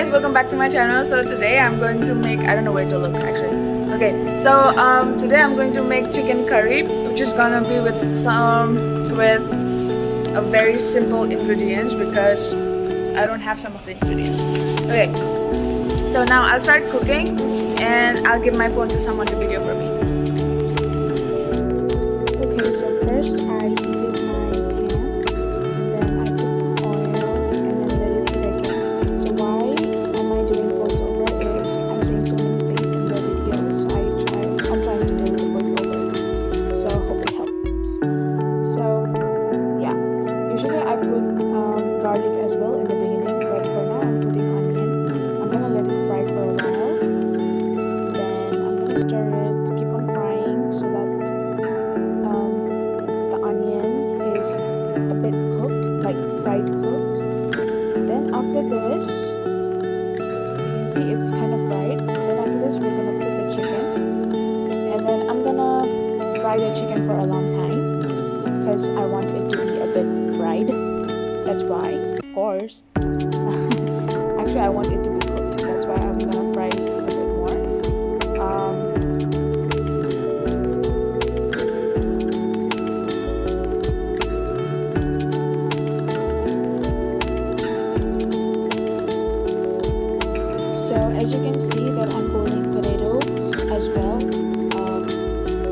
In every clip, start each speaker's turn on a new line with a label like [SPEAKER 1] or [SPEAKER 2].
[SPEAKER 1] guys, welcome back to my channel. So today I'm going to make, I don't know where to look actually. Okay, so today I'm going to make chicken curry, which is gonna be with a very simple ingredients because I don't have some of the ingredients. Okay, so now I'll start cooking and I'll give my phone to someone to video for me.
[SPEAKER 2] Okay, so first I heated my pan and then I put some oil and then let it heat again. So why am I doing voiceover is I'm saying so many things in the video, so I'm trying to do the voiceover, so I hope it helps. So yeah, usually I put garlic as well in the beginning, but for now I'm putting onion. I'm gonna let it fry for a while, then I'm gonna stir it, keep on frying so that the onion is a bit cooked, like fried cooked. Then after this, you can see it's kind of fried. Then after this we're gonna put the chicken, and then I'm gonna fry the chicken for a long time because I want it to be a bit fried. That's why, of course. Actually I want it to be cooked, that's why I'm gonna fry a bit more. So as you can see that I'm boiling potatoes as well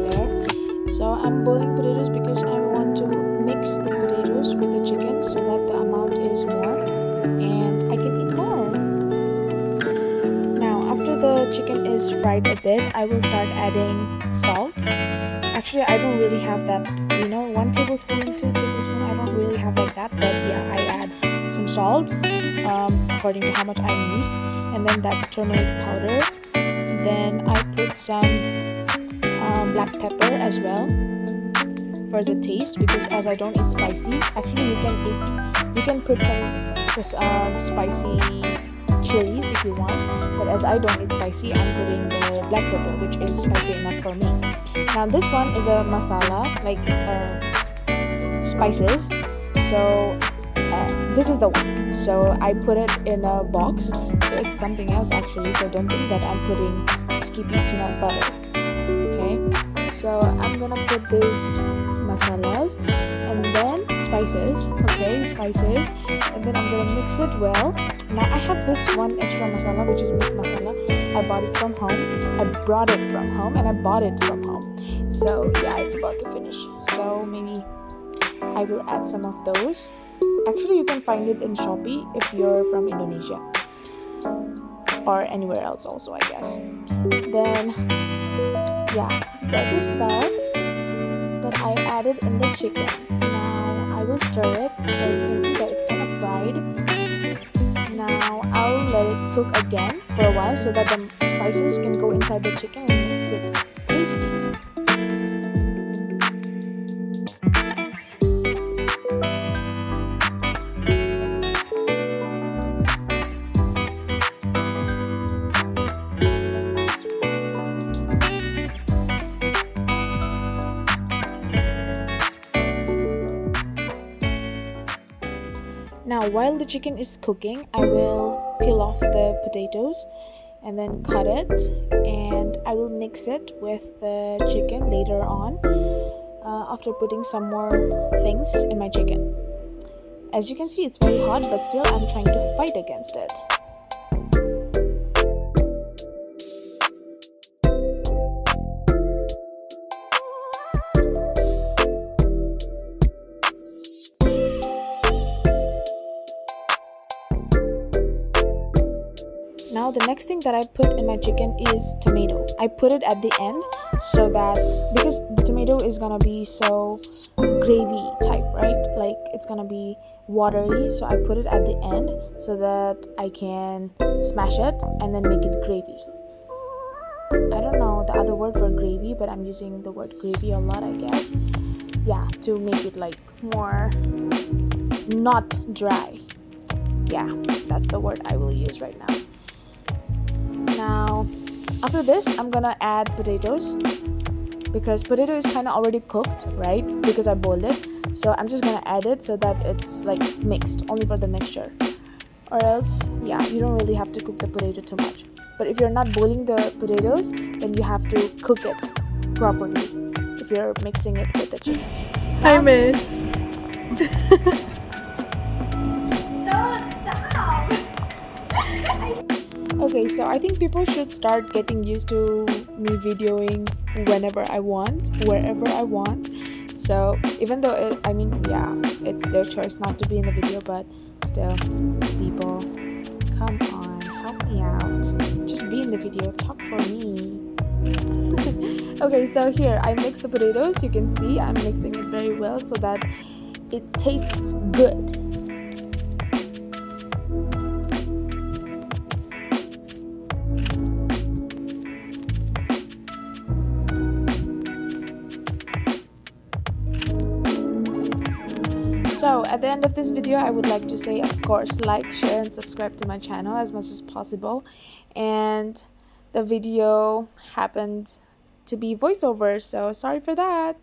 [SPEAKER 2] there. So I'm boiling potatoes because I want to mix the potatoes with the chicken so that the amount is more and I can eat more. Now after the chicken is fried a bit, I will start adding salt. Actually I don't really have that, 1 tablespoon, 2 tablespoons, I don't really have like that, but yeah, I add some salt according to how much I need, and then that's turmeric powder. Then I put some black pepper as well for the taste, because as I don't eat spicy. Actually you can put some spicy chilies if you want, but as I don't eat spicy, I'm putting the black pepper, which is spicy enough for me. Now this one is a masala, like spices, so this is the one. So I put it in a box, so it's something else actually, so don't think that I'm putting skippy peanut butter. Okay, so I'm gonna put these masalas and then spices, and then I'm gonna mix it well. Now I have this one extra masala, which is meat masala. I bought it from home, I brought it from home, and I bought it from home. So yeah, it's about to finish, so maybe I will add some of those. Actually you can find it in Shopee if you're from Indonesia, or anywhere else also, I guess. Then yeah, these are the stuff that I added in the chicken. Now I will stir it so you can see that it's kind of fried. Now I'll let it cook again for a while so that the spices can go inside the chicken and makes it tasty. Now while the chicken is cooking, I will peel off the potatoes and then cut it, and I will mix it with the chicken later on after putting some more things in my chicken. As you can see, it's very hot, but still I'm trying to fight against it. Now the next thing that I put in my chicken is tomato. I put it at the end so that, because the tomato is gonna be so gravy type, right? Like it's gonna be watery, so I put it at the end so that I can smash it and then make it gravy. I don't know the other word for gravy, but I'm using the word gravy a lot, I guess. Yeah, to make it like more not dry. Yeah, that's the word I will use right now. Now after this I'm gonna add potatoes, because potato is kind of already cooked, right? Because I boiled it, so I'm just gonna add it so that it's like mixed, only for the mixture. or else yeah, you don't really have to cook the potato too much. But if you're not boiling the potatoes, then you have to cook it properly if you're mixing it with the chicken.
[SPEAKER 3] Hi, miss.
[SPEAKER 2] Okay, so I think people should start getting used to me videoing whenever I want, wherever I want. So even though I mean, yeah, it's their choice not to be in the video, but still, people, come on, help me out. Just be in the video, talk for me. Okay, so here I mix the potatoes. You can see I'm mixing it very well so that it tastes good. So at the end of this video, I would like to say, of course, like, share and subscribe to my channel as much as possible. And the video happened to be voiceover, so sorry for that.